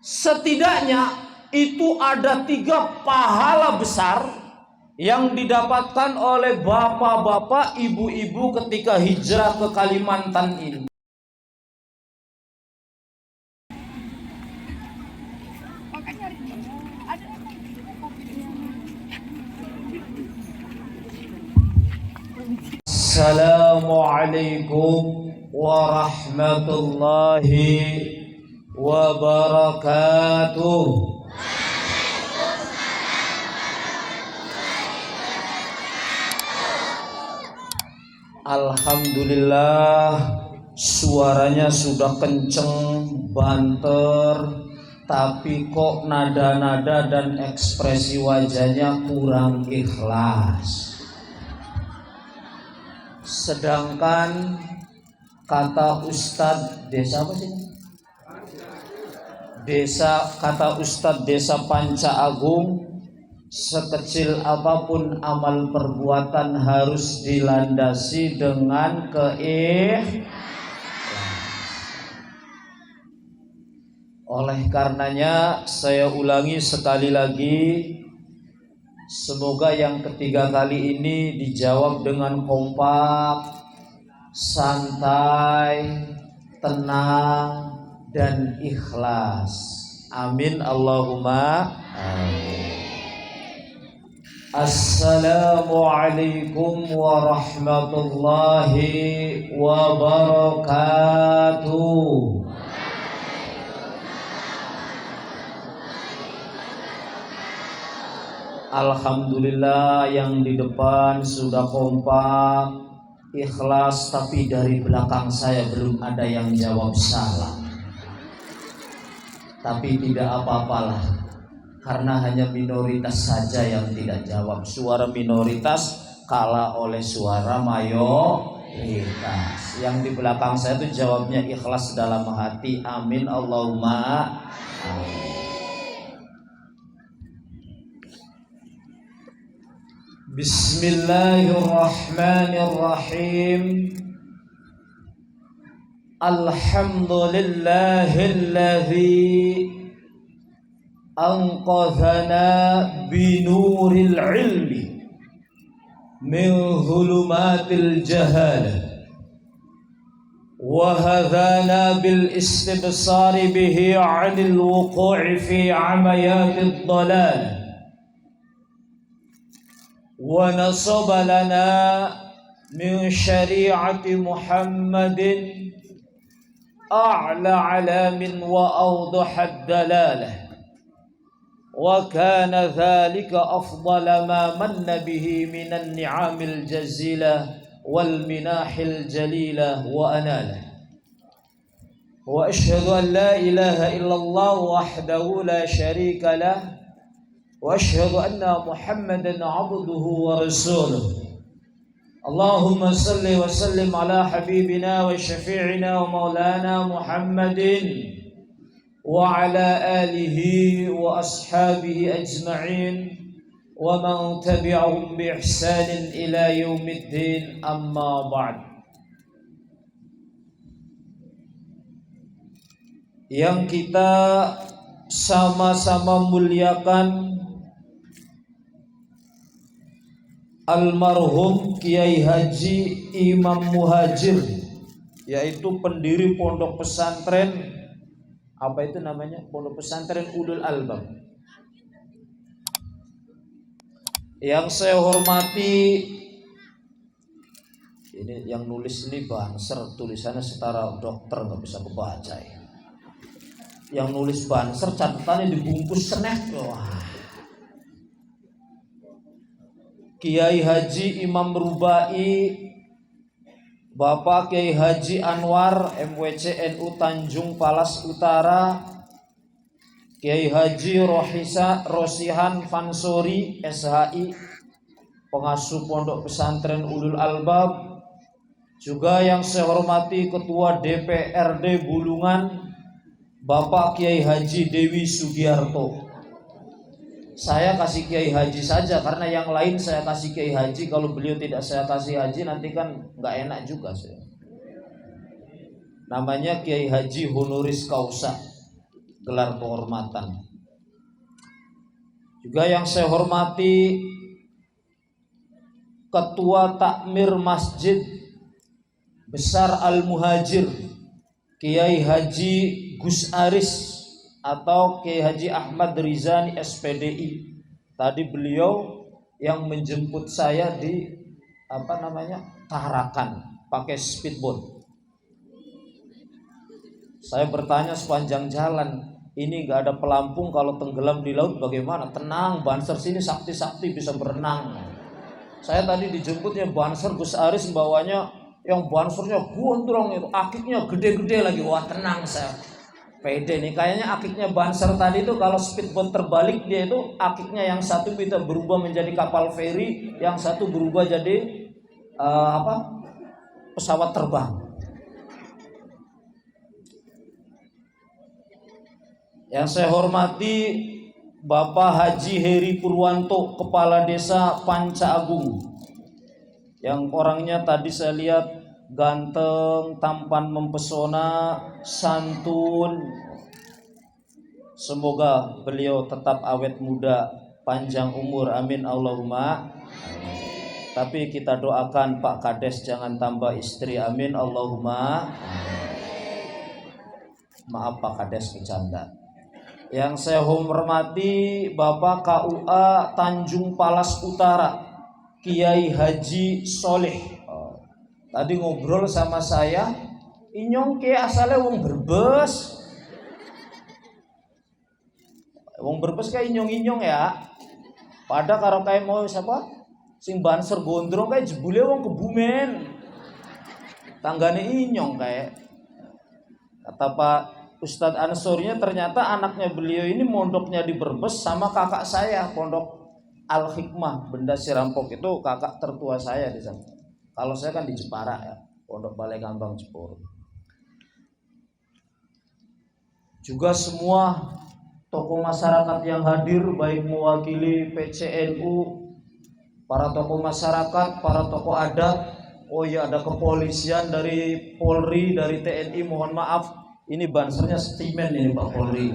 Setidaknya itu ada 3 pahala besar yang didapatkan oleh bapak-bapak, ibu-ibu ketika hijrah ke Kalimantan ini. Assalamualaikum warahmatullahi wabarakatuh. Alhamdulillah, suaranya sudah kenceng, banter, tapi kok nada-nada dan ekspresi wajahnya kurang ikhlas. Sedangkan kata Ustadz desa apa sih? Kata Ustadz desa Panca Agung, sekecil apapun amal perbuatan harus dilandasi dengan keikhlasan. Oleh karenanya saya ulangi sekali lagi, semoga yang ketiga kali ini dijawab dengan kompak, santai, tenang, dan ikhlas. Amin Allahumma amin. Assalamualaikum warahmatullahi wabarakatuh. Alhamdulillah, yang di depan sudah kompak, ikhlas, tapi dari belakang saya belum ada yang jawab salah. Tapi tidak apa-apalah, karena hanya minoritas saja yang tidak jawab. Suara minoritas kalah oleh suara mayoritas. Yang di belakang saya itu jawabnya ikhlas dalam hati. Amin Allahumma amin. Bismillahirrahmanirrahim. Alhamdulillahilladzi anqadhana binuril ilmi min dhulumatil jahalah wa hadana bil istibsari bihi 'anil wuqu'i fi 'amayatid dhalalah wa nasaba lana min syari'ati Muhammadin a'la 'alamin wa awdahad dalalah wa kana dhalika afdala ma manna bihi minan ni'amil jazilah wal minahil jalilah wa analah wa ashhadu an la ilaha illallah wahdahu la syarika lah wa ashhadu anna Muhammadan 'abduhu wa rasuluh. Allahumma salli wa sallim ala habibina wa syafi'ina wa maulana Muhammadin wa ala alihi wa ashabihi ajma'in wa man tabi'ahum bi ihsanin ila yaumiddin, amma ba'd. Yang kita sama-sama muliakan almarhum Kiai Haji Imam Muhajir, yaitu pendiri pondok pesantren, apa itu namanya, pondok pesantren Ulul Albab. Yang saya hormati, ini yang nulis ini Banser, tulisannya setara dokter, nggak bisa kebaca ya. Yang nulis Banser catatannya dibungkus snack. Wah. Kiai Haji Imam Rubai, Bapak Kiai Haji Anwar MWC NU Tanjung Palas Utara, Kiai Haji Rosihan Fansori SHI, pengasuh pondok pesantren Ulul Albab. Juga yang saya hormati Ketua DPRD Bulungan, Bapak Kiai Haji Dewi Sugiarto. Saya kasih Kiai Haji saja karena yang lain saya kasih Kiai Haji. Kalau beliau tidak saya kasih Haji nanti kan nggak enak juga saya. Namanya Kiai Haji Honoris Causa. gelar penghormatan. Juga yang saya hormati Ketua Takmir Masjid Besar Al-Muhajir Kiai Haji Gus Aris atau Kiai Haji Ahmad Rizani SPDI. Tadi beliau yang menjemput saya di Tarakan pakai speedboat. Saya bertanya sepanjang jalan, ini nggak ada pelampung, kalau tenggelam di laut bagaimana? Tenang, Banser sini sakti-sakti bisa berenang. Saya tadi dijemputnya Banser Gus Aris, bawanya yang Bansernya gondrong itu, akiknya gede-gede lagi. Wah, tenang saya. Pede nih, kayaknya akiknya Banser tadi itu kalau speedboat terbalik, dia itu akiknya yang satu bisa berubah menjadi kapal feri, yang satu berubah jadi pesawat terbang. Yang saya hormati Bapak Haji Heri Purwanto, Kepala Desa Panca Agung, yang orangnya tadi saya lihat ganteng, tampan mempesona, santun. Semoga beliau tetap awet muda, panjang umur, amin Allahumma. Tapi kita doakan Pak Kades jangan tambah istri, amin Allahumma. Maaf Pak Kades, bercanda. Yang saya hormati Bapak KUA Tanjung Palas Utara Kiai Haji Soleh. Tadi ngobrol sama saya, inyong ke asalnya wong Brebes. Wong Brebes kayak inyong-inyong ya. Pada karo kayak mau siapa? Sing Banser gondrong kayak jebule wong Kebumen. Tanggane inyong kayak. Kata Pak Ustadz Ansorinya, ternyata anaknya beliau ini mondoknya di Brebes sama kakak saya, pondok Al Hikmah Benda Sirampok, itu kakak tertua saya di sana. Kalau saya kan di Jepara ya, pondok Balai Kambang Jepara. Juga semua tokoh masyarakat yang hadir, baik mewakili PCNU, para tokoh masyarakat, para tokoh adat. Oh iya, ada kepolisian dari Polri, dari TNI, mohon maaf. Ini Bansernya setimen ini Pak Polri.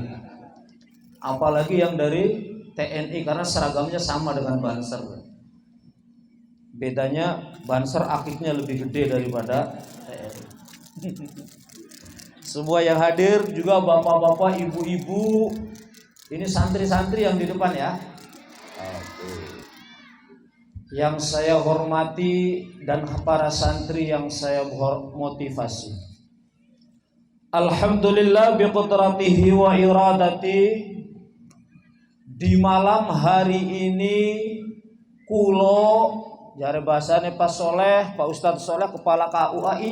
Apalagi yang dari TNI karena seragamnya sama dengan Banser. Bedanya Banser akiknya lebih gede daripada TNI. Semua yang hadir, juga bapak-bapak, ibu-ibu. Ini santri-santri yang di depan ya. Yang saya hormati dan para santri yang saya motivasi. Alhamdulillah biqudratihi wa iradati, di malam hari ini kulo jare bahasane Pak Soleh, Pak Ustadz Soleh Kepala KUA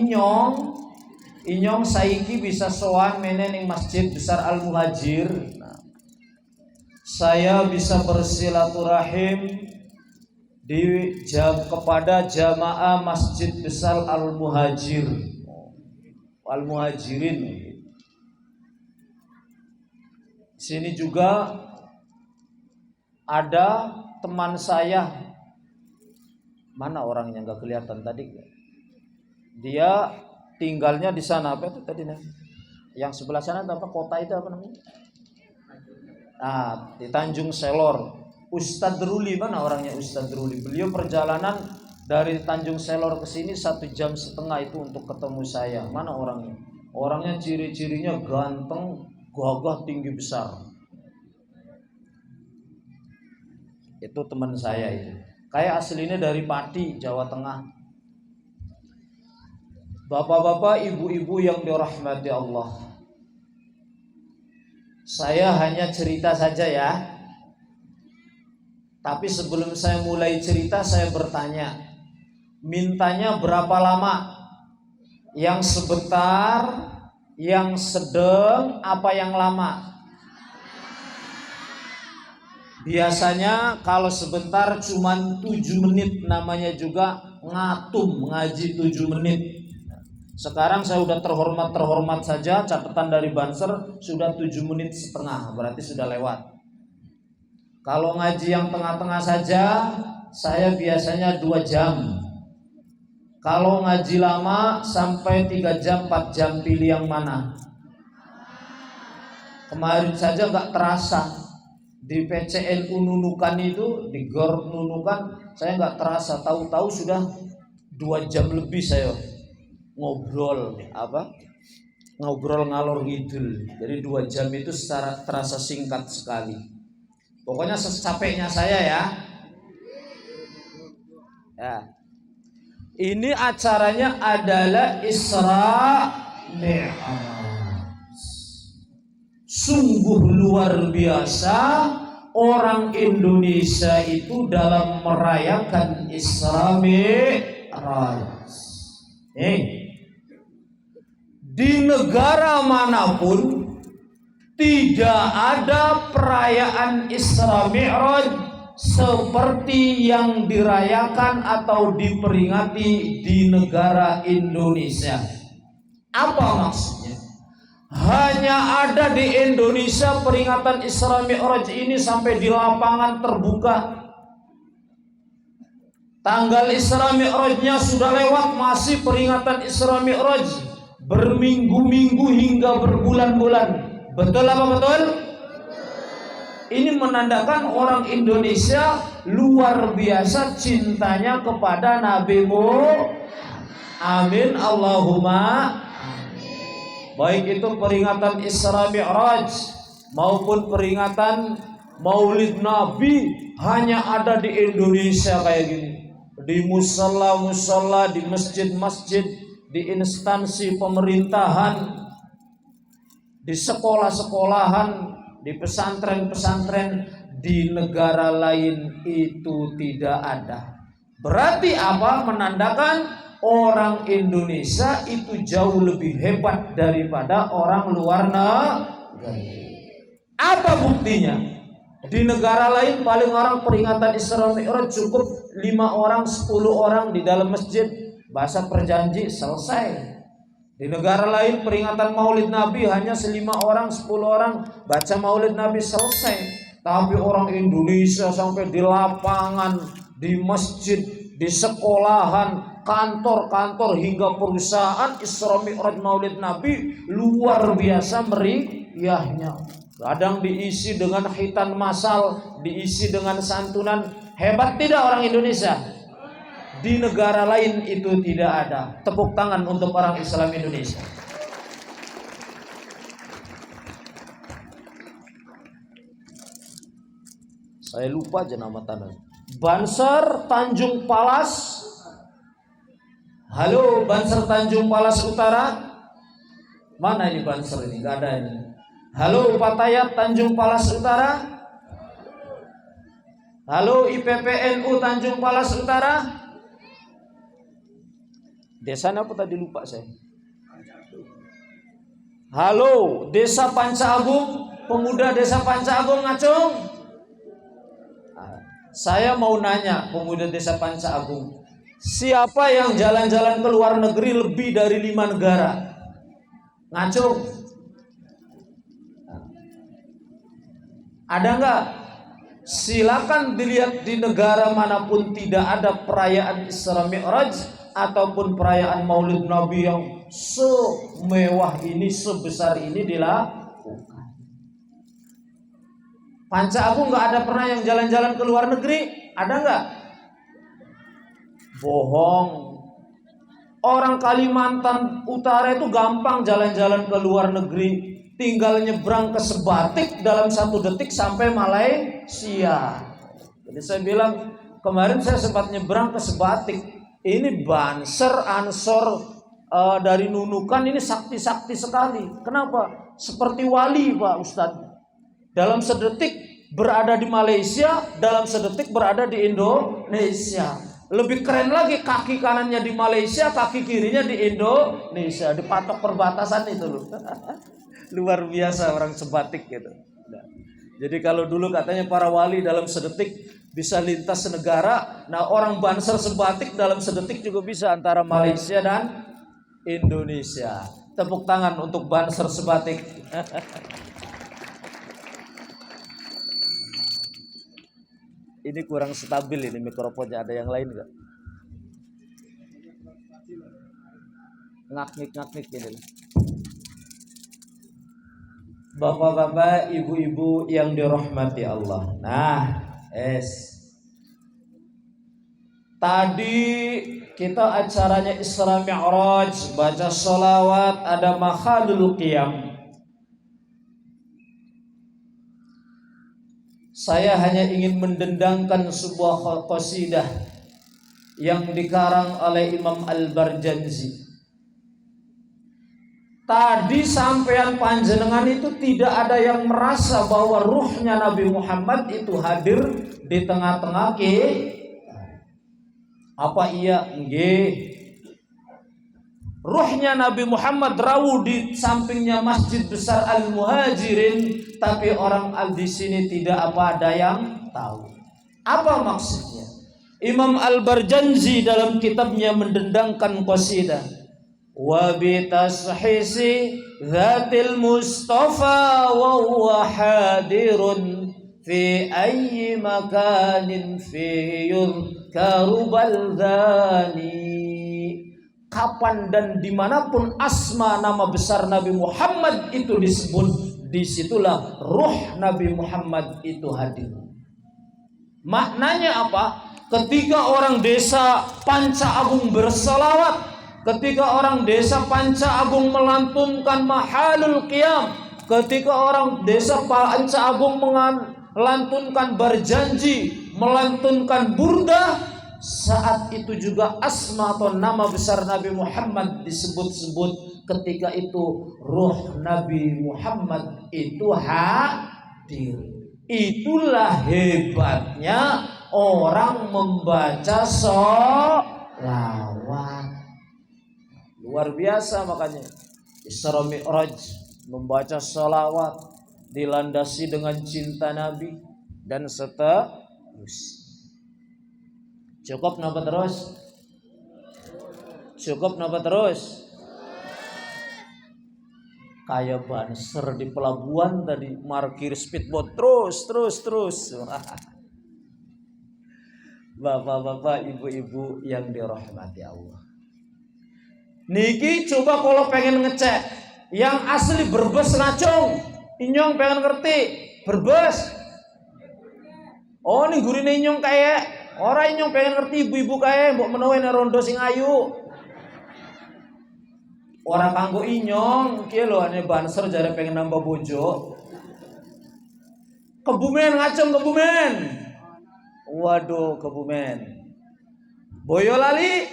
inyong saiki bisa sowan menen ing Masjid Besar Al-Muhajir. Saya bisa bersilaturahim kepada jamaah Masjid Besar Al-Muhajir, Al-Muhajirin. Sini juga ada teman saya, mana orangnya nggak kelihatan tadi. Dia tinggalnya di sana, apa itu tadi nih? Yang sebelah sana apa kota itu apa namanya? Di Tanjung Selor. Ustadz Ruli, mana orangnya Ustadz Ruli? Beliau perjalanan dari Tanjung Selor ke sini 1,5 jam itu untuk ketemu saya. Mana orangnya? Orangnya ciri-cirinya ganteng, gagah, tinggi besar. Itu teman saya itu. Kayak aslinya dari Pati, Jawa Tengah. Bapak-bapak, ibu-ibu yang dirahmati Allah. Saya hanya cerita saja ya. Tapi sebelum saya mulai cerita, saya bertanya. Mintanya berapa lama? Yang sebentar, yang sedang, apa yang lama? Biasanya kalau sebentar cuman 7 menit, namanya juga ngatum, ngaji 7 menit. Sekarang saya udah terhormat saja, catatan dari Banser sudah 7 menit setengah, berarti sudah lewat. Kalau ngaji yang tengah-tengah saja, saya biasanya 2 jam. Kalau ngaji lama sampai 3 jam, 4 jam, pilih yang mana? Kemarin saja nggak terasa di PCNU Nunukan itu, di GOR Nunukan, saya nggak terasa, tahu-tahu sudah 2 jam lebih saya ngobrol ngobrol ngalor ngidul. Jadi 2 jam itu secara terasa singkat sekali. Pokoknya secapeknya saya ya. Ini acaranya adalah Isra Mi'raj. Sungguh luar biasa orang Indonesia itu dalam merayakan Isra Mi'raj. Di negara manapun tidak ada perayaan Isra Mi'raj seperti yang dirayakan atau diperingati di negara Indonesia. Apa maksudnya? Hanya ada di Indonesia peringatan Isra Mi'raj ini sampai di lapangan terbuka. Tanggal Isra Mi'rajnya sudah lewat, masih peringatan Isra Mi'raj berminggu-minggu hingga berbulan-bulan. Betul apa betul? Ini menandakan orang Indonesia luar biasa cintanya kepada Nabi Muhammad. Amin Allahumma. Baik itu peringatan Isra Mi'raj maupun peringatan Maulid Nabi hanya ada di Indonesia kayak gini. Di musala-musala, di masjid-masjid, di instansi pemerintahan, di sekolah-sekolahan, di pesantren-pesantren. Di negara lain itu tidak ada. Berarti apa? Menandakan orang Indonesia itu jauh lebih hebat daripada orang luar negeri. Apa buktinya? Di negara lain paling orang peringatan Isra Mi'raj cukup 5 orang, 10 orang di dalam masjid, bahasa perjanji, selesai. Di negara lain peringatan Maulid Nabi hanya 5 orang, 10 orang baca Maulid Nabi, selesai. Tapi orang Indonesia sampai di lapangan, di masjid, di sekolahan, kantor-kantor hingga perusahaan Isra Mi'raj Maulid Nabi luar biasa meriahnya. Kadang diisi dengan khitan masal, diisi dengan santunan. Hebat tidak orang Indonesia? Di negara lain itu tidak ada. Tepuk tangan untuk orang Islam Indonesia. Saya lupa aja nama tanah. Banser Tanjung Palas. Halo Banser Tanjung Palas Utara. Mana ini Banser ini? Gak ada ini. Halo Patayat Tanjung Palas Utara. Halo IPPNU Tanjung Palas Utara. Desa apa tadi lupa saya. Halo Desa Panca Agung, pemuda Desa Panca Agung ngacung. Saya mau nanya pemuda Desa Panca Agung, siapa yang jalan-jalan ke luar negeri lebih dari 5 negara? Ngacung. Ada enggak? Silakan dilihat di negara manapun tidak ada perayaan Isra Mi'raj ataupun perayaan Maulid Nabi yang semewah ini, sebesar ini dilakukan. Panca Agung enggak ada pernah yang jalan-jalan ke luar negeri? Ada enggak? Bohong. Orang Kalimantan Utara itu gampang jalan-jalan ke luar negeri. Tinggal nyebrang ke Sebatik dalam 1 detik sampai Malaysia. Jadi saya bilang kemarin saya sempat nyebrang ke Sebatik. Ini Banser Ansor dari Nunukan ini sakti-sakti sekali. Kenapa? Seperti wali Pak Ustadz. Dalam sedetik berada di Malaysia, dalam sedetik berada di Indonesia. Lebih keren lagi, kaki kanannya di Malaysia, kaki kirinya di Indonesia, dipatok perbatasan itu loh. Luar biasa orang Sebatik gitu. Nah, jadi kalau dulu katanya para wali dalam sedetik bisa lintas negara, nah orang Banser Sebatik dalam sedetik juga bisa antara Malaysia dan Indonesia. Tepuk tangan untuk Banser Sebatik. Ini kurang stabil ini mikrofonnya, ada yang lain enggak? Ngaknik-ngaknik ini. Bapak-bapak, ibu-ibu yang dirahmati Allah. Nah, tadi kita acaranya Isra Mi'raj, baca sholawat, ada makhalul qiyam. Saya hanya ingin mendendangkan sebuah qasidah yang dikarang oleh Imam Al-Barjanzi. Tadi sampean panjenengan itu tidak ada yang merasa bahwa ruhnya Nabi Muhammad itu hadir di tengah-tengah apa iya? Nggih. Ruhnya Nabi Muhammad rawuh di sampingnya Masjid Besar Al-Muhajirin, tapi orang di sini tidak ada yang tahu. Apa maksudnya? Imam Al-Barjanzi dalam kitabnya mendendangkan qasidah. Wa bi tashisi dzatil mustafa wa huwa hadirun fi ayyi makanin fi yudhkaru baldani. Kapan dan dimanapun asma nama besar Nabi Muhammad itu disebut, disitulah ruh Nabi Muhammad itu hadir. Maknanya apa? Ketika orang desa Panca Agung berselawat, ketika orang desa Panca Agung melantunkan mahalul qiyam, ketika orang desa Panca Agung melantunkan berjanji, melantunkan burdah, saat itu juga asma atau nama besar Nabi Muhammad disebut-sebut. Ketika itu ruh Nabi Muhammad itu hadir. Itulah hebatnya orang membaca sholawat. Luar biasa makanya Isra Mi'raj membaca sholawat dilandasi dengan cinta Nabi dan seterusnya. Cukup napa terus? Cukup napa terus? Kayak banser di pelabuhan tadi, markir speedboat terus. Bapak-bapak, ibu-ibu yang dirahmati Allah. Niki coba kalau pengen ngecek yang asli Brebes ngacung, inyong pengen ngerti Brebes. Oh nih gurine inyong kayak orang inyong pengen ngerti ibu-ibu kayak mbok menawa rondo sing ayu. Orang kanggo inyong, ki lho ane banser jare pengen nambah bojo. Kebumen ngacung Kebumen. Waduh Kebumen. Boyolali,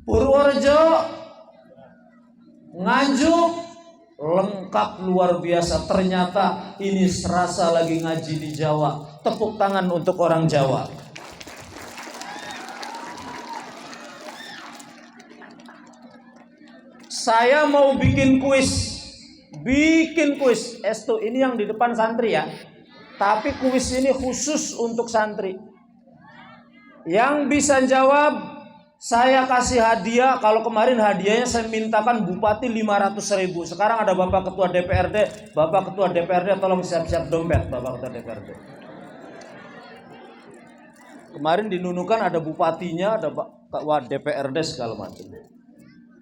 Purworejo, Nganjuk, lengkap luar biasa. Ternyata ini serasa lagi ngaji di Jawa. Tepuk tangan untuk orang Jawa. Saya mau bikin kuis. Estu ini yang di depan santri ya. Tapi kuis ini khusus untuk santri. Yang bisa jawab saya kasih hadiah. Kalau kemarin hadiahnya saya mintakan Bupati 500.000. Sekarang ada Bapak Ketua DPRD. Bapak Ketua DPRD tolong siap-siap dompet Bapak Ketua DPRD. Kemarin dinunukan ada bupatinya, ada Ketua DPRD segala macam.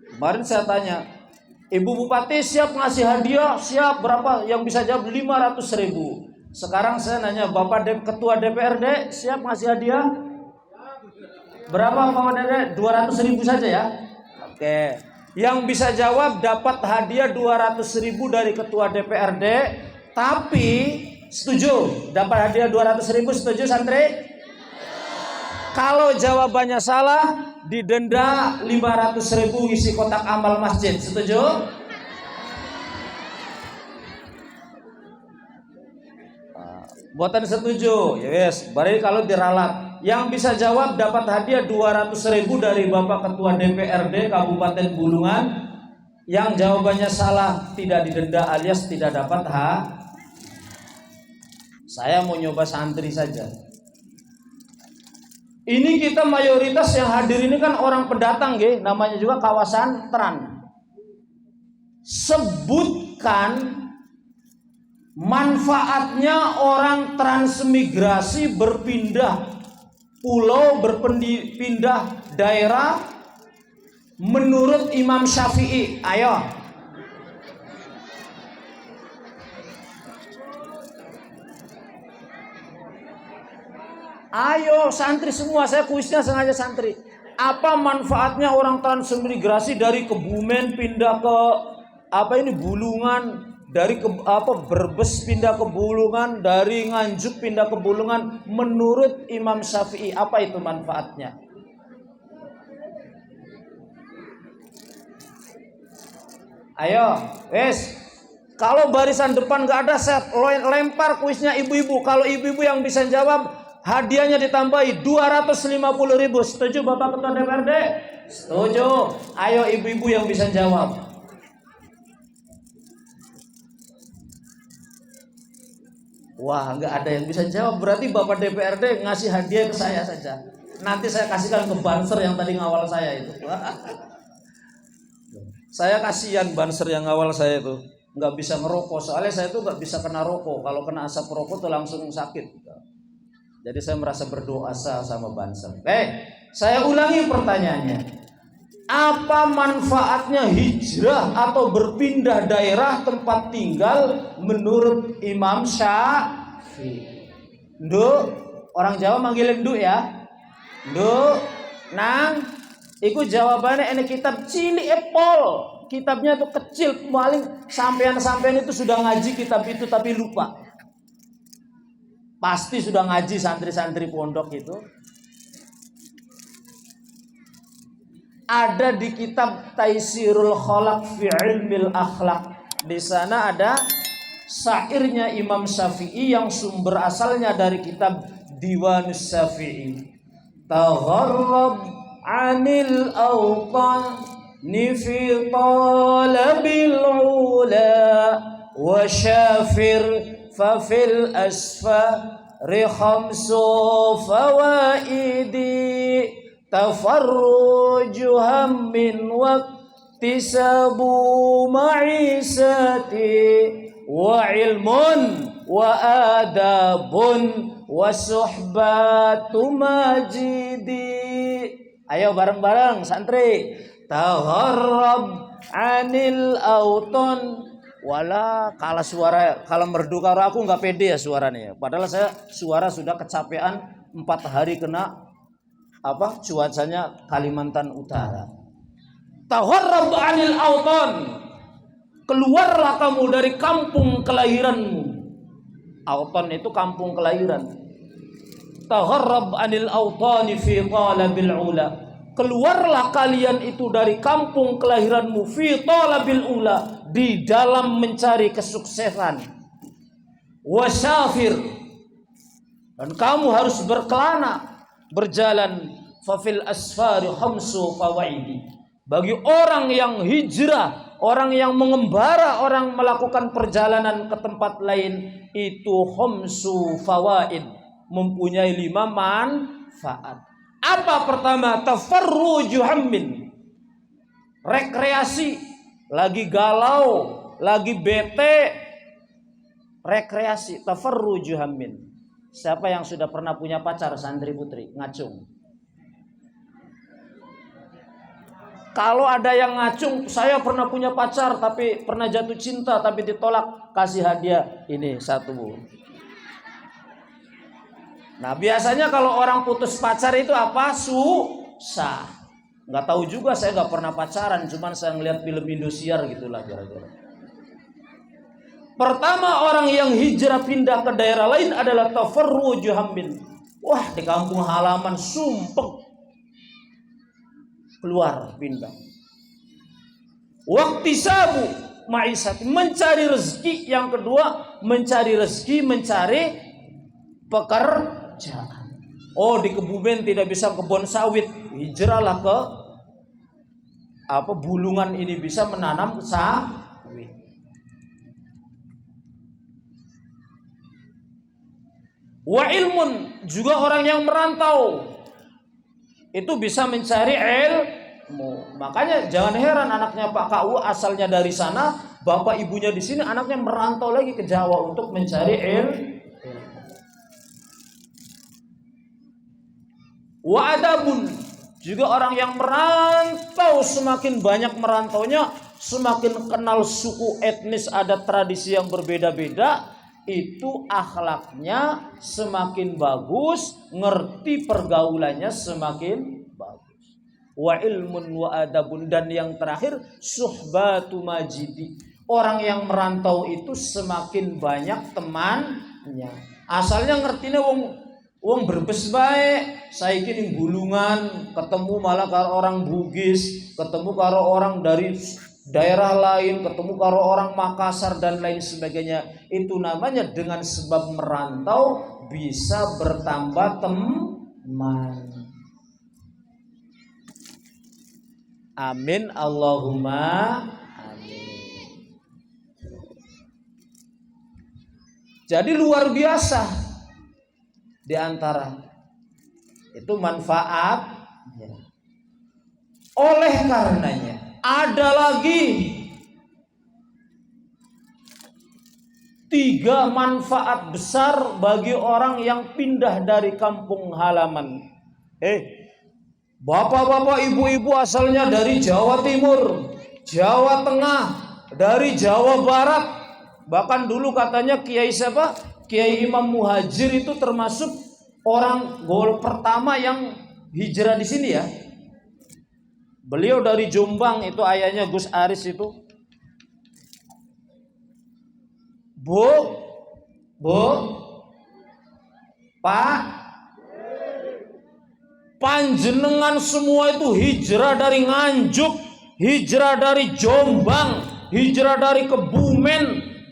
Kemarin saya tanya, Ibu Bupati siap ngasih hadiah? Siap. Berapa? Yang bisa jawab 500.000. Sekarang saya nanya, Bapak Ketua DPRD siap ngasih hadiah? Berapa Pak Dede? 200.000 saja ya. Oke. Yang bisa jawab dapat hadiah 200.000 dari Ketua DPRD. Tapi setuju dapat hadiah 200.000, setuju santri? Kalau jawabannya salah, didenda 500.000 isi kotak amal masjid. Setuju? Buatan setuju. Yes, berarti kalau diralat. Yang bisa jawab dapat hadiah 200.000 dari Bapak Ketua DPRD Kabupaten Bulungan. Yang jawabannya salah tidak didenda alias tidak dapat Saya mau nyoba santri saja. Ini kita mayoritas yang hadir ini kan orang pendatang, namanya juga kawasan Tran. Sebutkan manfaatnya orang transmigrasi berpindah pulau, berpindah daerah menurut Imam Syafi'i. Ayo. Ayo santri semua, saya kuisnya sengaja santri. Apa manfaatnya orang transmigrasi dari Kebumen pindah ke Bulungan, dari Brebes pindah ke Bulungan, dari Nganjuk pindah ke Bulungan? Menurut Imam Syafi'i apa itu manfaatnya? Ayo, wes. Kalau barisan depan nggak ada, saya lempar kuisnya ibu-ibu. Kalau ibu-ibu yang bisa jawab, hadiahnya ditambahi 250.000. Setuju Bapak Ketua DPRD? Setuju. Ayo ibu-ibu yang bisa jawab. Wah, nggak ada yang bisa jawab. Berarti Bapak DPRD ngasih hadiah ke saya saja. Nanti saya kasihkan ke Banser yang tadi ngawal saya itu. Saya kasihan Banser yang ngawal saya itu. Nggak bisa ngerokok. Soalnya saya tuh nggak bisa kena rokok. Kalau kena asap rokok tuh langsung sakit. Jadi saya merasa berdoa sama Banser. Saya ulangi pertanyaannya. Apa manfaatnya hijrah atau berpindah daerah tempat tinggal menurut Imam Syafi'i? Nduk, orang Jawa manggilin nduk ya. Nduk, nang, iku jawabannya ini kitab cilik epol. Kitabnya tuh kecil, paling sampean-sampean itu sudah ngaji kitab itu tapi lupa. Pasti sudah ngaji santri-santri pondok itu. Ada di kitab Taisirul Khalaq fi Ilmil Akhlaq. Di sana ada syairnya Imam Syafi'i yang sumber asalnya dari kitab Diwanus Syafi'i. Tagharrab 'anil awtani fi talabil ula wa syafir fa fil asfari khamsu fawaidi. Tafarruju hammin waktisabu ma'isati wa ilmun wa adabun wa suhbatu majidi. Ayo bareng-bareng santri. Tagharrab 'anil auton. Wala kalah suara, kalau merdu karo aku nggak pede ya suaranya. Padahal saya suara sudah kecapean 4 hari kena cuacanya Kalimantan Utara. Tagharrab 'anil auton. Keluarlah kamu dari kampung kelahiranmu. Auton itu kampung kelahiran. Tagharrab 'anil autani fi talabil ula. Keluarlah kalian itu dari kampung kelahiranmu fi talabil ula, di dalam mencari kesuksesan. Wasyafir, dan kamu harus berkelana, berjalan. Fafil asfari khamsu fawaidi. Bagi orang yang hijrah, orang yang mengembara, orang melakukan perjalanan ke tempat lain, itu khamsu fawaid, mempunyai 5 manfaat. Apa pertama? Tafarruju hammin, rekreasi. Lagi galau, lagi bete, rekreasi. Tafarruju hammin. Siapa yang sudah pernah punya pacar santri putri? Ngacung. Kalau ada yang ngacung, saya pernah punya pacar tapi pernah jatuh cinta tapi ditolak, kasih hadiah ini 1. Nah, biasanya kalau orang putus pacar itu apa? Susah. Nggak tahu juga, saya nggak pernah pacaran, cuman saya ngeliat film Indosiar gitulah kira-kira. Pertama, orang yang hijrah pindah ke daerah lain adalah tafarruju hammin. Wah, di kampung halaman sumpek. Keluar, pindah. Waktisabu ma'isati, mencari rezeki. Yang kedua, mencari rezeki, mencari pekerjaan. Oh, di Kebumen tidak bisa kebun sawit, hijrahlah ke Bulungan, ini bisa menanam sawit. Wa ilmun, juga orang yang merantau itu bisa mencari ilmu. Makanya jangan heran anaknya Pak KU asalnya dari sana, bapak ibunya di sini, anaknya merantau lagi ke Jawa untuk mencari ilmu. Wa adabun, juga orang yang merantau, semakin banyak merantaunya, semakin kenal suku, etnis, adat, tradisi yang berbeda-beda, itu akhlaknya semakin bagus, ngerti pergaulannya semakin bagus. Wa ilmun wa adabun, dan yang terakhir suhbatu majidi. Orang yang merantau itu semakin banyak temannya. Asalnya ngertinya wong berbes baik, saiki ning Bulungan ketemu malah karo orang Bugis, ketemu karo orang dari daerah lain, ketemu karo orang Makassar dan lain sebagainya. Itu namanya dengan sebab merantau bisa bertambah teman. Amin Allahumma amin. Jadi luar biasa di antara itu manfaat. Oleh karenanya ada lagi 3 manfaat besar bagi orang yang pindah dari kampung halaman. Bapak-bapak, ibu-ibu asalnya dari Jawa Timur, Jawa Tengah, dari Jawa Barat. Bahkan dulu katanya Kiai siapa? Kiai Imam Muhajir itu termasuk orang gol pertama yang hijrah di sini ya. Beliau dari Jombang, itu ayahnya Gus Aris itu. Bu, Pak, panjenengan semua itu hijrah dari Nganjuk, hijrah dari Jombang, hijrah dari Kebumen,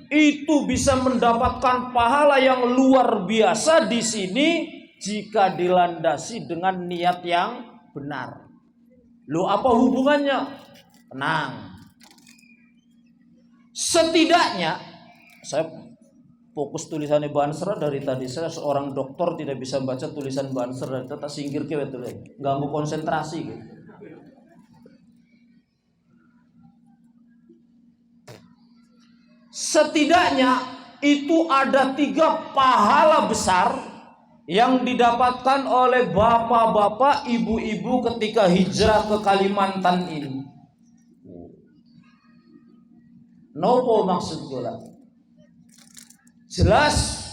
itu bisa mendapatkan pahala yang luar biasa di sini jika dilandasi dengan niat yang benar. Loh, apa hubungannya? Tenang. Setidaknya saya fokus tulisannya Banser dari tadi. Saya seorang dokter tidak bisa baca tulisan Banser, tetap singkir ke betul, ganggu konsentrasi gitu. Setidaknya itu ada 3 pahala besar yang didapatkan oleh bapak-bapak, ibu-ibu ketika hijrah ke Kalimantan ini. Nopo maksud kula? Jelas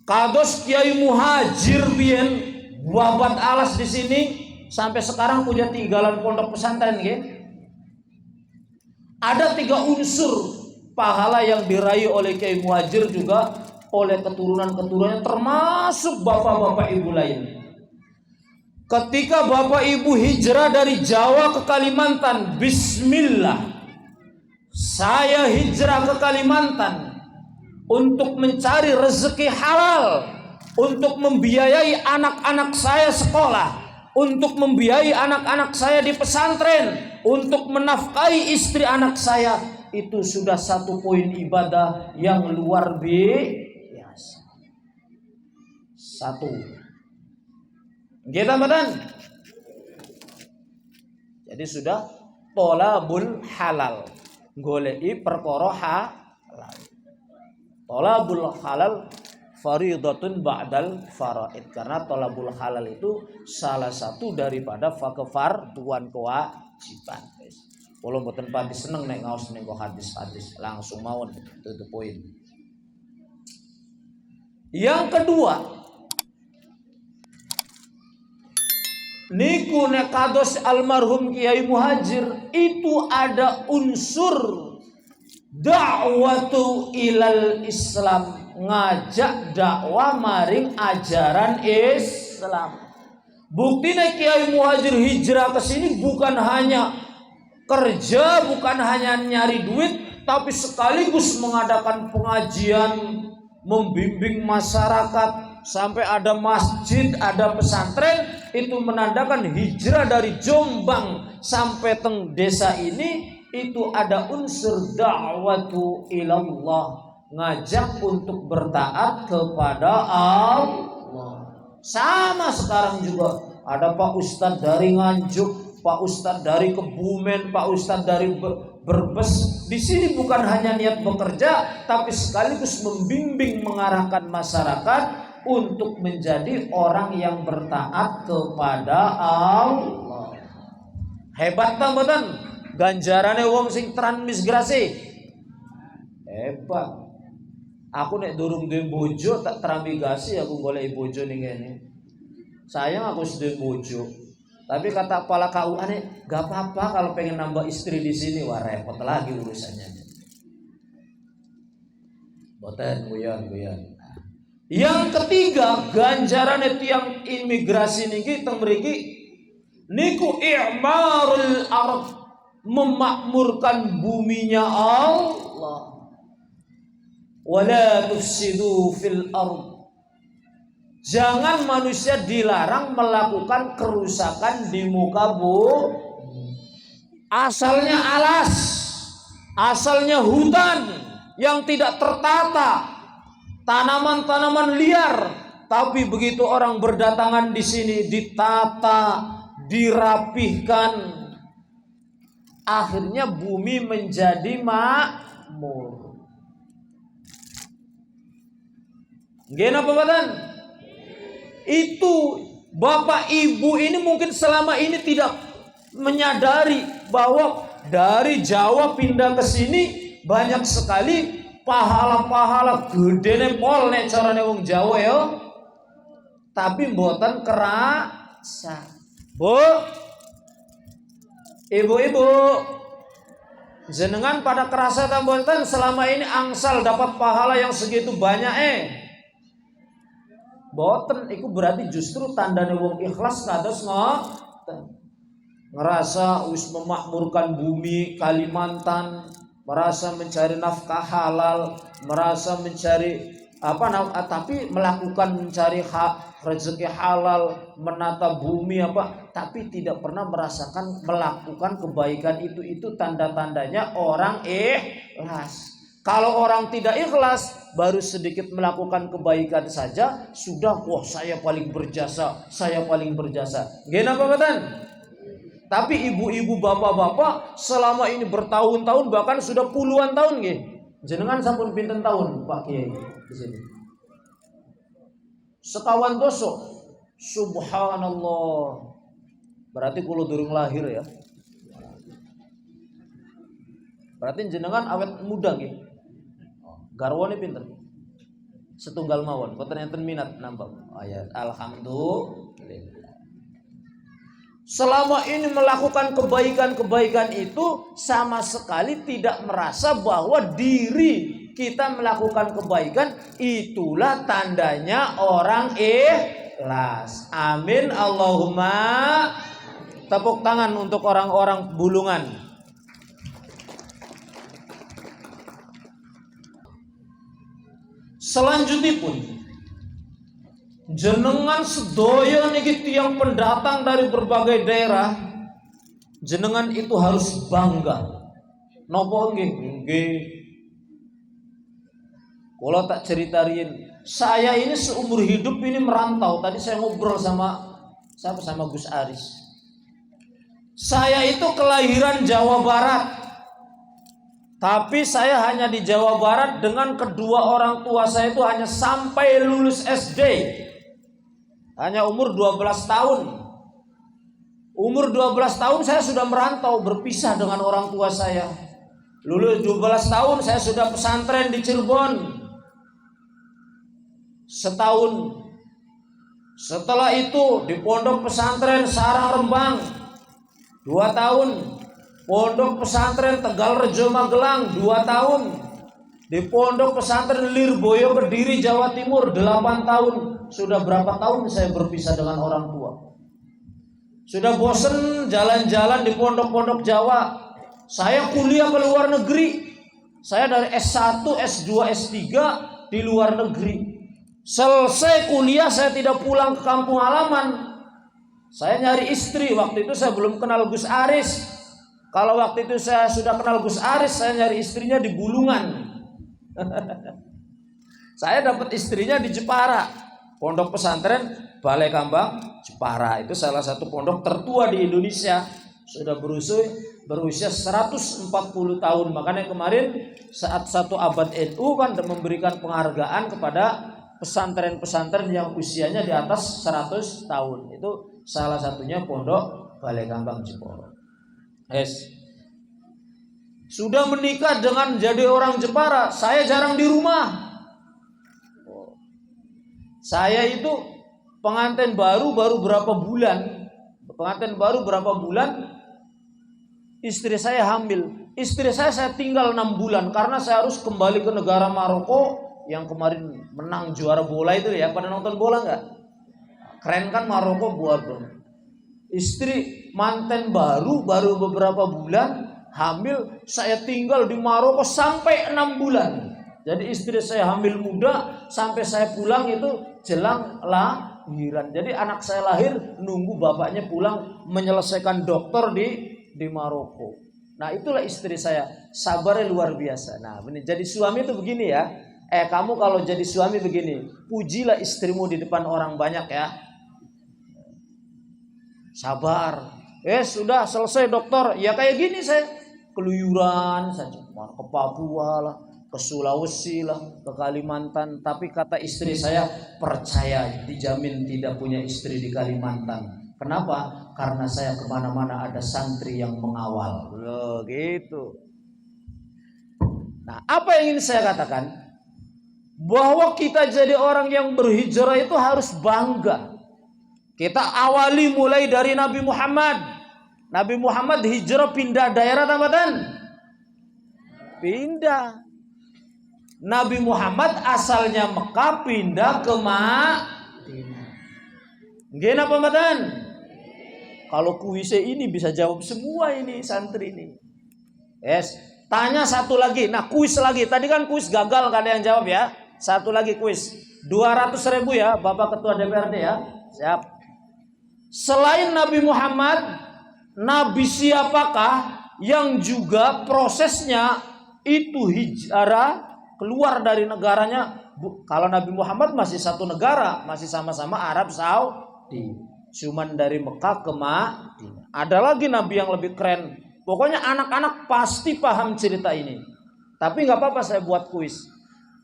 kados Kiai Muhajir biyen babat alas di sini sampai sekarang punya tinggalan pondok pesantren nggih. Ada 3 unsur pahala yang diraih oleh Kiai Muhajir juga oleh keturunan-keturunannya, termasuk bapak-bapak ibu lain. Ketika bapak ibu hijrah dari Jawa ke Kalimantan, bismillah, saya hijrah ke Kalimantan untuk mencari rezeki halal, untuk membiayai anak-anak saya sekolah, untuk membiayai anak-anak saya di pesantren, untuk menafkahi istri anak saya. Itu sudah 1 poin ibadah yang luar biasa. 1. Kita badan. Jadi sudah tolabul halal, golei perkara halal. Tolabul halal faridatun ba'dal faraid, karena tolabul halal itu salah satu daripada kefarduan kewajiban. Kalau mboten pati seneng nek ngaos ning hadis-hadis langsung mawon itu poin. Yang kedua, niku nek kados almarhum Kiai Muhajir itu ada unsur da'watu ilal Islam, ngajak dakwah maring ajaran Islam. Buktine Kiai Muhajir hijrah ke sini bukan hanya kerja, bukan hanya nyari duit, tapi sekaligus mengadakan pengajian, membimbing masyarakat, sampai ada masjid, ada pesantren. Itu menandakan hijrah dari Jombang sampai teng desa ini itu ada unsur da'watu ilallah, ngajak untuk bertaat kepada Allah. Sama sekarang juga ada Pak Ustadz dari Nganjuk, Pak Ustadz dari Kebumen, Pak Ustadz dari Brebes. Di sini bukan hanya niat bekerja, tapi sekaligus membimbing, mengarahkan masyarakat untuk menjadi orang yang bertaat kepada Allah. Hebat ta mboten? Ganjarane wong sing transmigrasi. Hebat. Aku nek durung duwe bojo tak teramigasi aku golek bojo ning kene. Sayang aku sudah bojo. Tapi kata kepala KUA nih, gak apa-apa kalau pengen nambah istri di sini, wah repot lagi urusannya. Boten guyon. Yang ketiga, ganjaran tiang imigrasi niki teng mriki niku i'marul ard, memakmurkan buminya Allah. Wala tufsidu fil ard. Jangan manusia dilarang melakukan kerusakan di muka bumi. Asalnya alas, asalnya hutan yang tidak tertata, tanaman-tanaman liar, tapi begitu orang berdatangan di sini ditata, dirapihkan, akhirnya bumi menjadi makmur. Nggih napa mboten? Itu bapak ibu ini mungkin selama ini tidak menyadari bahwa dari Jawa pindah ke sini banyak sekali pahala-pahala gedene pol nek carane wong Jawa ya. Tapi mboten kerasa. Bu, ibu-ibu, jenengan pada kerasa ta mboten selama ini angsal dapat pahala yang segitu banyak Boten, itu berarti justru tandane wong ikhlas kados ngerasa wis memakmurkan bumi Kalimantan, merasa mencari nafkah halal, merasa mencari tapi melakukan mencari rezeki halal, menata bumi tapi tidak pernah merasakan melakukan kebaikan itu tanda-tandanya orang ikhlas. Kalau orang tidak ikhlas, baru sedikit melakukan kebaikan saja sudah saya paling berjasa, saya paling berjasa. Nggih napa mboten? Tapi ibu-ibu, bapak-bapak selama ini bertahun-tahun bahkan sudah puluhan tahun nggih. Jenengan sampun pinten tahun Pak Kiai di sini? Sekawan doso. Subhanallah. Berarti kula durung lahir ya. Berarti jenengan awet muda nggih. Garwane pinten? Setunggal mawon, boten enten minat nambah. Ayat alhamdulillah. Selama ini melakukan kebaikan-kebaikan itu sama sekali tidak merasa bahwa diri kita melakukan kebaikan itulah tandanya orang ikhlas. Amin Allahumma. Tepuk tangan untuk orang-orang Bulungan. Selanjutnya pun jenengan sedaya niki tiyang pendatang dari berbagai daerah, jenengan itu harus bangga. Napa nggih? Nggih. Kula tak ceritain, saya ini seumur hidup ini merantau. Tadi saya ngobrol sama Gus Aris. Saya itu kelahiran Jawa Barat. Tapi saya hanya di Jawa Barat dengan kedua orang tua saya itu hanya sampai lulus SD. Hanya umur 12 tahun. Umur 12 tahun saya sudah merantau, berpisah dengan orang tua saya. Lulus 12 tahun saya sudah pesantren di Cirebon. Setahun. Setelah itu di pondok pesantren Sarang Rembang 2 tahun. Pondok pesantren Tegalrejo Magelang 2 tahun. Di pondok pesantren Lirboyo Kediri Jawa Timur 8 tahun. Sudah berapa tahun saya berpisah dengan orang tua. Sudah bosen jalan-jalan di pondok-pondok Jawa. Saya kuliah ke luar negeri. Saya dari S1, S2, S3 di luar negeri. Selesai kuliah saya tidak pulang ke kampung halaman. Saya nyari istri. Waktu itu saya belum kenal Gus Aris. Kalau waktu itu saya sudah kenal Gus Aris, saya nyari istrinya di Bulungan. Saya dapat istrinya di Jepara. Pondok pesantren Balai Kambang Jepara. Itu salah satu pondok tertua di Indonesia. Sudah berusia 140 tahun. Makanya kemarin saat 1 abad NU kan memberikan penghargaan kepada pesantren-pesantren yang usianya di atas 100 tahun. Itu salah satunya pondok Balai Kambang Jepara. Sudah menikah dengan jadi orang Jepara, saya jarang di rumah. Saya itu pengantin baru berapa bulan. Pengantin baru berapa bulan, istri saya hamil. Istri saya tinggal 6 bulan karena saya harus kembali ke negara Maroko yang kemarin menang juara bola itu ya. Pada nonton bola nggak? Keren kan Maroko buat istri manten baru beberapa bulan hamil, saya tinggal di Maroko sampai 6 bulan. Jadi istri saya hamil muda sampai saya pulang itu jelang lahiran. Jadi anak saya lahir nunggu bapaknya pulang menyelesaikan dokter di Maroko. Nah itulah istri saya, sabarnya luar biasa. Nah jadi suami itu begini ya. Kamu kalau jadi suami begini, pujilah istrimu di depan orang banyak ya. Sabar. Sudah selesai dokter. Ya kayak gini saya keluyuran saja. Ke Papua lah, ke Sulawesi lah, ke Kalimantan. Tapi kata istri saya, percaya dijamin tidak punya istri di Kalimantan. Kenapa? Karena saya kemana-mana ada santri yang mengawal. Loh gitu. Nah apa yang ingin saya katakan? Bahwa kita jadi orang yang berhijrah itu harus bangga. Kita awali mulai dari Nabi Muhammad. Nabi Muhammad hijrah pindah daerah tambatan. Pindah. Nabi Muhammad asalnya Mekah pindah ke Madinah. Gimana pembatan? Kalau kuisnya ini bisa jawab semua ini santri ini. Tanya satu lagi. Nah kuis lagi. Tadi kan kuis gagal gak ada yang jawab ya. Satu lagi kuis. 200.000 ya Bapak Ketua DPRD ya. Siap. Selain Nabi Muhammad, Nabi siapakah yang juga prosesnya itu hijrah keluar dari negaranya? Kalau Nabi Muhammad masih satu negara, masih sama-sama Arab Saudi. Cuman dari Mekah ke Madinah. Ada lagi Nabi yang lebih keren. Pokoknya anak-anak pasti paham cerita ini. Tapi gak apa-apa saya buat kuis.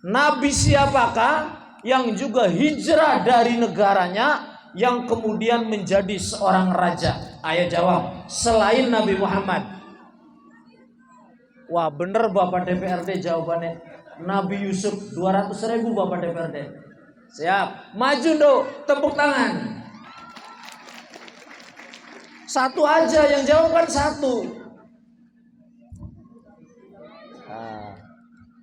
Nabi siapakah yang juga hijrah dari negaranya yang kemudian menjadi seorang raja? Ayo jawab. Selain Nabi Muhammad. Wah bener Bapak DPRD jawabannya. Nabi Yusuf. 200.000 Bapak DPRD. Siap. Maju dong. Tepuk tangan. Satu aja yang jawab kan satu.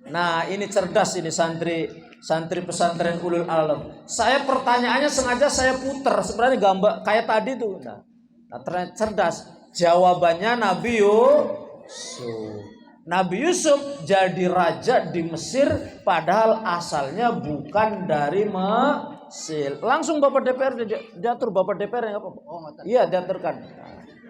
Nah ini cerdas ini santri pesantren Ulul Alam. Saya pertanyaannya sengaja saya putar sebenarnya gambar kayak tadi tuh. Nah ternyata cerdas. Jawabannya Nabi Yusuf. Nabi Yusuf jadi raja di Mesir padahal asalnya bukan dari Mesir. Langsung Bapak DPR diatur Bapak DPR yang apa? Iya diaturkan.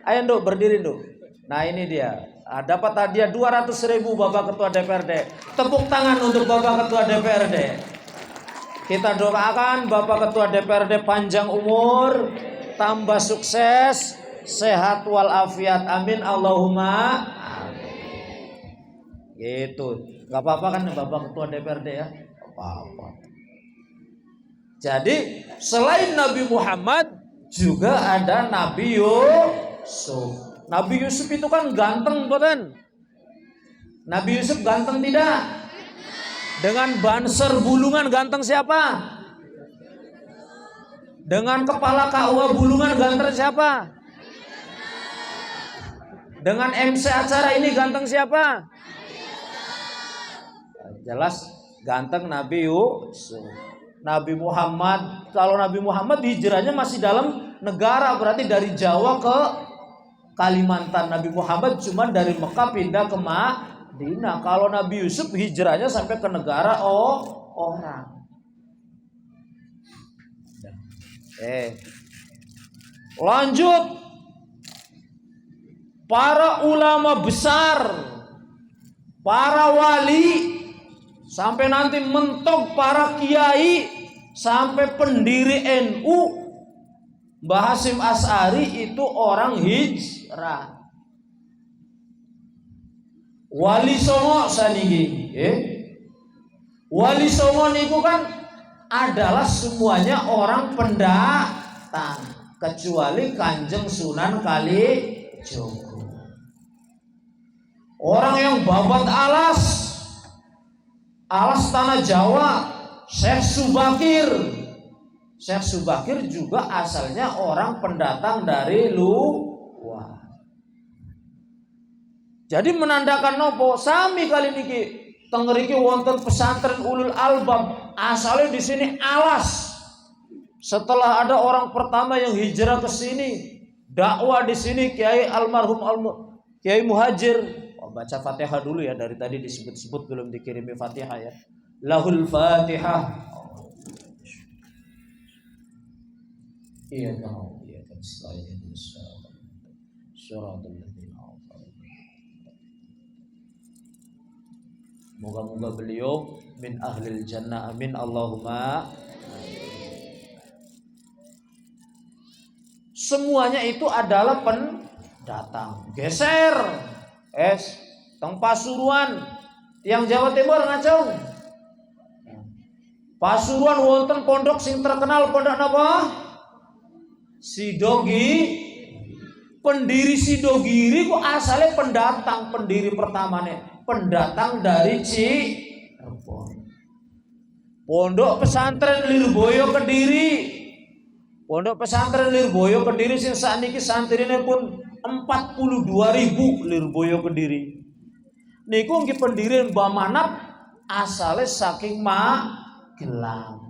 Ayo Nduk berdiri Nduk. Nah ini dia. Dapat hadiah 200.000 Bapak Ketua DPRD. Tepuk tangan untuk Bapak Ketua DPRD. Kita doakan Bapak Ketua DPRD panjang umur, tambah sukses, sehat walafiat. Amin Allahumma. Gitu. Gak apa-apa kan Bapak Ketua DPRD ya? Gak apa-apa. Jadi selain Nabi Muhammad juga ada Nabi Yusuf. Nabi Yusuf itu kan ganteng bukan? Nabi Yusuf ganteng tidak? Dengan banser bulungan ganteng siapa? Dengan kepala KUA bulungan ganteng siapa? Dengan MC acara ini ganteng siapa? Jelas ganteng Nabi Yusuf. Nabi Muhammad, kalau Nabi Muhammad hijrahnya masih dalam negara, berarti dari Jawa ke Kalimantan. Nabi Muhammad cuma dari Mekah pindah ke Madinah. Kalau Nabi Yusuf hijrahnya sampai ke negara orang. Lanjut. Para ulama besar, para wali, sampai nanti mentok para kiai, sampai pendiri NU, Mbah Hasyim Asy'ari itu orang hijrah. Wali Songo saniki, Wali Songo niku kan adalah semuanya orang pendatang kecuali Kanjeng Sunan Kalijogo. Orang yang babat alas tanah Jawa, Syekh Subakir Syekh Subakir juga asalnya orang pendatang dari luar. Jadi menandakan nopo sami kali niki teng mriki wonten pesantren Ulul Albab, asalnya di sini alas. Setelah ada orang pertama yang hijrah ke sini, dakwah di sini Kiai almarhum Kiai Muhajir. Oh, baca Fatihah dulu ya, dari tadi disebut-sebut belum dikirimi Fatihah ya. Lahul Fatihah. Iya kamu, iya kan selain syaratul ladzina. Moga-moga beliau min ahlil jannah, amin Allahumma. Semuanya itu adalah pendatang. Geser teng Pasuruan yang Jawa Timur ngacung. Pasuruan wonten pondok sing terkenal, pondok napa? Sidogiri. Pendiri Sidogiri kok asalnya pendatang, pendiri pertamanya pendatang dari Cirebon. Pondok pesantren Lirboyo Kediri. Pondok pesantren Lirboyo Kediri sing sakniki santrine pun 42.000 Lirboyo Kediri. Niku nggih pendiri Mbah Manap asale saking Magelang.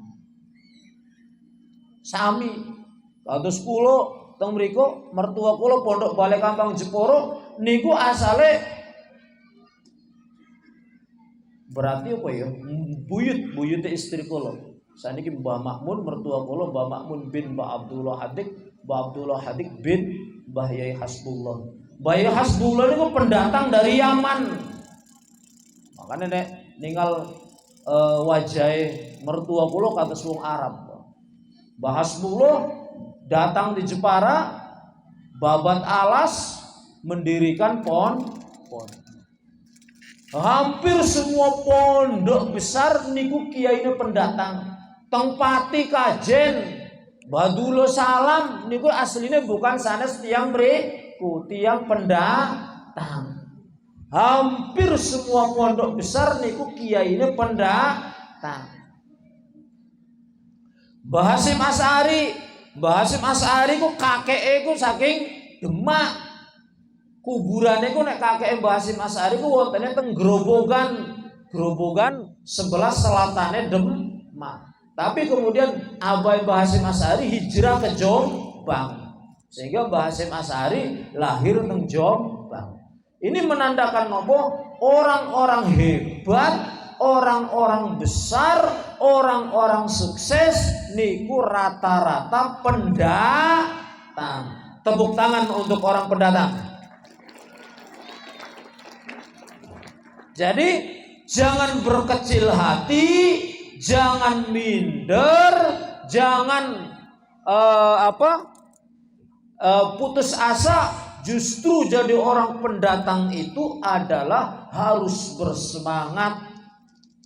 Sami kados kula teng mriku mertua kula Pondok Balai Kampang Jeporo niku asale berarti apa ya? Buyut istri kula. Saniki Mbah Makmun mertua kula Mbah Makmun bin Mbah Abdullah Hadik bin Mbah Yai Hasbullah. Mbah Yai Hasbullah niku pendatang dari Yaman. Makanya nek ninggal wajahe mertua kula kados wong Arab. Mbah Hasbullah datang di Jepara, babat alas, mendirikan pondok. Hampir semua pondok besar niku kiainya pendatang. Tengpati Kajen, Badulo Salam niku aslinya bukan sanes tiang mriku, tiang pendatang. Hampir semua pondok besar niku kiainya pendatang. Mbah Hasyim Asy'ari ku kakeke ku saking Demak. Kuburane ku nek kakeke Mbah Hasyim Asy'ari ku wontene teng Grobogan sebelah selatane Demak. Tapi kemudian Abah Mbah Hasyim Asy'ari hijrah ke Jombang. Sehingga Mbah Hasyim Asy'ari lahir teng Jombang. Ini menandakan nopo? Orang-orang hebat, orang-orang besar, orang-orang sukses niku rata-rata pendatang. Tepuk tangan untuk orang pendatang. Jadi jangan berkecil hati, jangan minder, jangan putus asa. Justru jadi orang pendatang itu adalah harus bersemangat.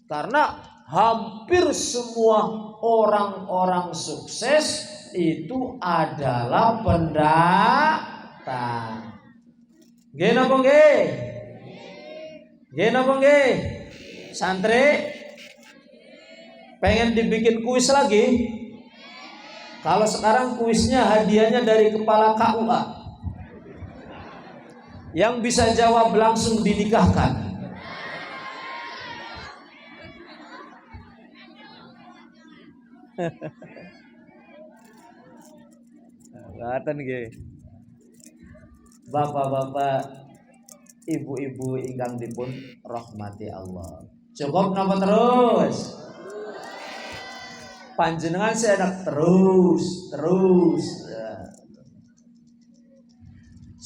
Karena hampir semua orang-orang sukses itu adalah pendatang. Nggih napa nggih? Nggih napa nggih? Santri pengen dibikin kuis lagi? Kalau sekarang kuisnya hadiahnya dari kepala KUA. Yang bisa jawab langsung dinikahkan. Ngaten nggih. Bapak-bapak, ibu-ibu ingkang dipun rahmati Allah. Cukup napa terus? Panjenengan senak terus.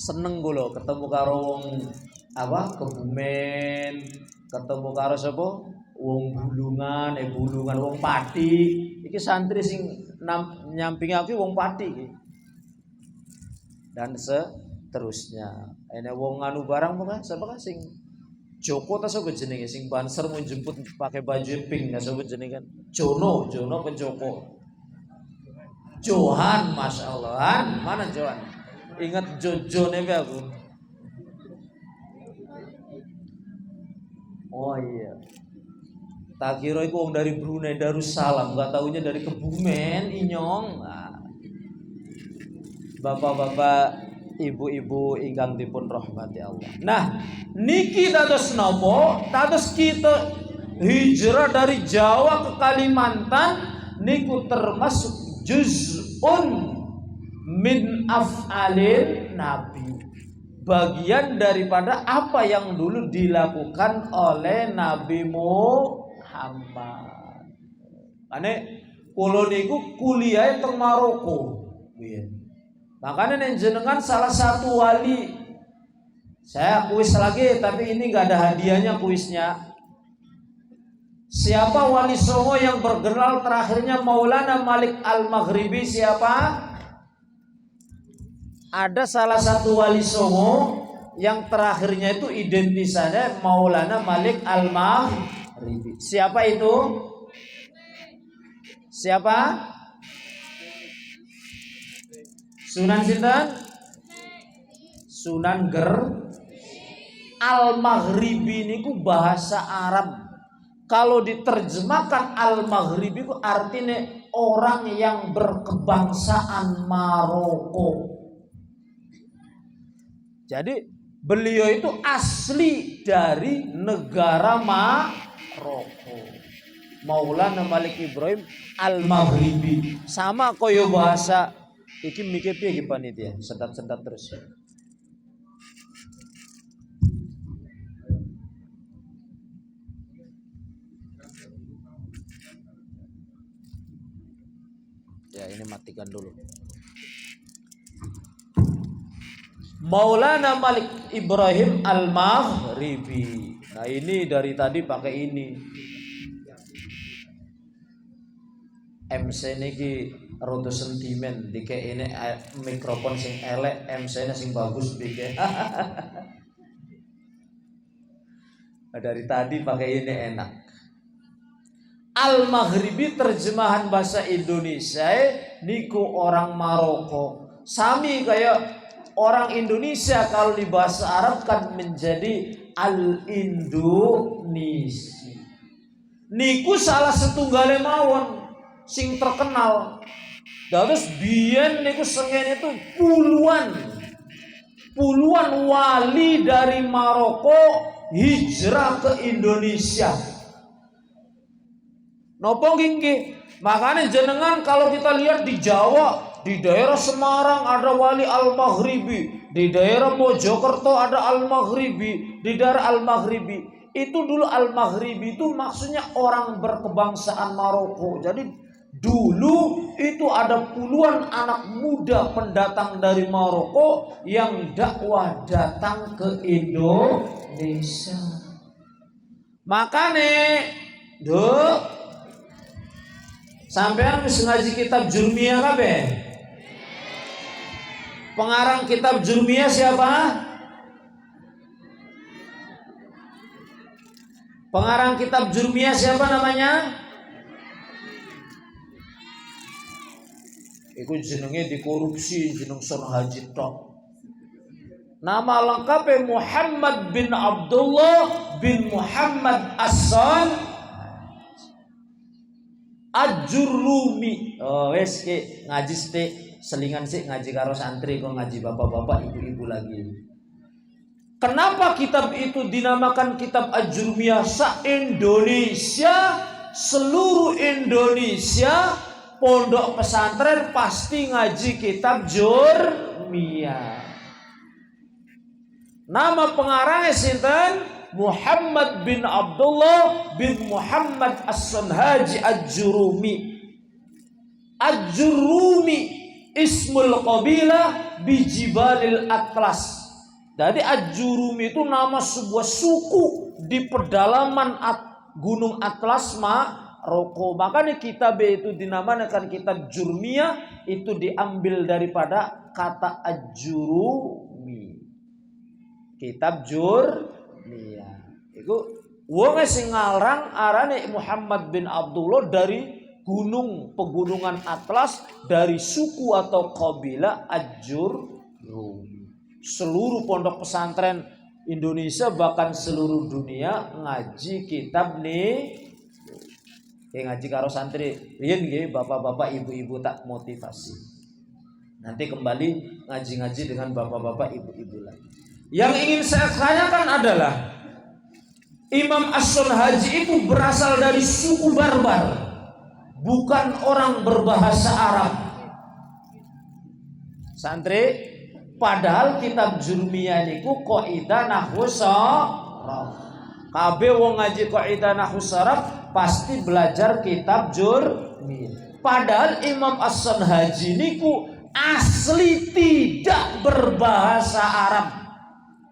Seneng kula ketemu karo wong Kebumen, ketemu karo sapa? Wong Bulungan, wong Pati. Iki santri sing nyampingi aku wong Pati iki. Dan seterusnya. Ene wong anu barang apa sapa sing Joko ta sapa jenenge sing banser mau jemput pakai baju pink ta sapa jenenge kan? Jono Joko. Johan, masyaallah. Mana Johan? Ingat Jojo nih aku. Oh iya. Tak kira iku wong dari Brunei Darussalam, gak taunya dari Kebumen Inyong. Nah, bapak-bapak, ibu-ibu ingkang dipun rahmati Allah. Nah, niki dados napa? Dados kita hijrah dari Jawa ke Kalimantan niku termasuk juz'un min af'alin nabi. Bagian daripada apa yang dulu dilakukan oleh Nabi Muhammad. Ane kula niku kuliah teng Maroko. Makanya jenengan salah satu wali. Saya kuis lagi tapi ini nggak ada hadiahnya kuisnya. Siapa wali Songo yang bergelar terakhirnya Maulana Malik Al-Maghribi? Siapa? Ada salah satu wali Songo yang terakhirnya itu identisannya Maulana Malik Al-Maghribi. Siapa itu? Siapa? Sunan sinten? Sunan Al-Maghribi niku bahasa Arab. Kalau diterjemahkan Al-Maghribi itu artinya orang yang berkebangsaan Maroko. Jadi beliau itu asli dari negara Maroko. Maulana Malik Ibrahim Al-Maghribi. Sama koyo bahasa iki mikir piye iki panitia, sedat-sedat terus. Ya, ini matikan dulu. Maulana Malik Ibrahim Al-Maghribi. Nah, ini dari tadi pakai ini. MC niki rodo sentimen dike ini mikrofon sing elek, MC-nya sing bagus dike. Dari tadi pakai ini enak. Al-Maghribi terjemahan bahasa Indonesia niku orang Maroko. Sami kayak orang Indonesia kalau di bahasa Arab kan menjadi Al-Indonesia. Niku salah setunggal mawon sing terkenal. Terus biyen niku sengen itu puluhan wali dari Maroko hijrah ke Indonesia. Nopo nggih? Makanya jenengan kalau kita lihat di Jawa, di daerah Semarang ada wali Al-Maghribi, di daerah Mojokerto ada Al-Maghribi, di daerah Al-Maghribi. Itu dulu Al-Maghribi itu maksudnya orang berkebangsaan Maroko. Jadi dulu itu ada puluhan anak muda pendatang dari Maroko yang dakwah datang ke Indonesia. Makanya, sampean wis ngaji kitab Jurmiyah kabeh? Pengarang kitab Jurmiyah siapa? Pengarang kitab Jurmiyah siapa namanya? Iku jenenge dikorupsi jeneng Sun Haji tok. Nama lengkapnya Muhammad bin Abdullah bin Muhammad Al-Jurumi. Oh wes ke ngaji sih selingan sih ngaji karo santri kok ngaji bapak-bapak ibu-ibu lagi. Kenapa kitab itu dinamakan kitab Al-Jurumiyah? Se-Indonesia, seluruh Indonesia pondok pesantren pasti ngaji kitab Jurumiyah. Nama pengarangnya sinten? Muhammad bin Abdullah bin Muhammad As-Sunhaji Al-Jurumi. Al-Jurumi ismul qabilah bijibalil Atlas. Jadi Al-Jurumi itu nama sebuah suku di pedalaman Gunung Atlas Maroko. Makanya kitab itu dinamakan kitab Jurmiyah, itu diambil daripada kata Al-Jurumi. Kitab Jurmiyah. Iku wong sing ngarang arane Muhammad bin Abdullah dari pegunungan Atlas, dari suku atau kabilah Al-Jurumi. Seluruh pondok pesantren Indonesia bahkan seluruh dunia ngaji kitab nih. Kayak ngaji karo santri, riyen nggih bapak-bapak ibu-ibu tak motivasi. Nanti kembali ngaji-ngaji dengan bapak-bapak ibu-ibu lagi. Yang ingin saya tanyakan adalah Imam As-Sunhaji itu berasal dari suku Barbar, bukan orang berbahasa Arab. Santri, padahal kitab Jurmiyah niku kaidah nahwu sharaf. Kabeh wong ngaji kaidah nahwu sharaf pasti belajar kitab Jurmiyah. Padahal Imam As-Sunhaji niku asli tidak berbahasa Arab.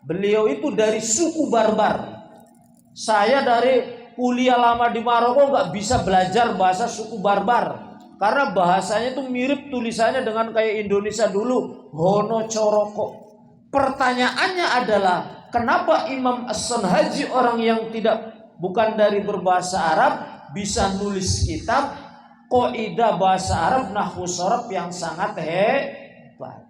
Beliau itu dari suku Barbar. Saya dari kuliah lama di Maroko nggak bisa belajar bahasa suku Barbar karena bahasanya itu mirip tulisannya dengan kayak Indonesia dulu, Hono Coroko. Pertanyaannya adalah kenapa Imam As-Sunhaji orang yang bukan dari berbahasa Arab bisa nulis kitab kaidah bahasa Arab nahwu sharaf yang sangat hebat?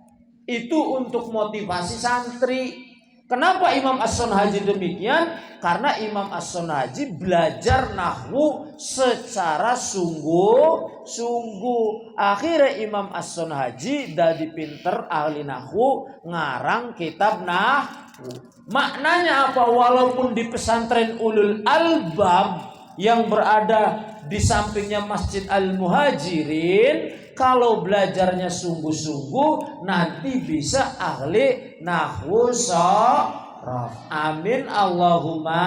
Itu untuk motivasi santri. Kenapa Imam As-Sunhaji demikian? Karena Imam As-Sunhaji belajar nahwu secara sungguh-sungguh. Akhirnya Imam As-Sunhaji dadi pinter ahli nahwu, ngarang kitab nahwu. Maknanya apa? Walaupun di pesantren Ulul Albab yang berada di sampingnya Masjid Al-Muhajirin, kalau belajarnya sungguh-sungguh nanti bisa ahli nahwu sharaf. Amin Allahumma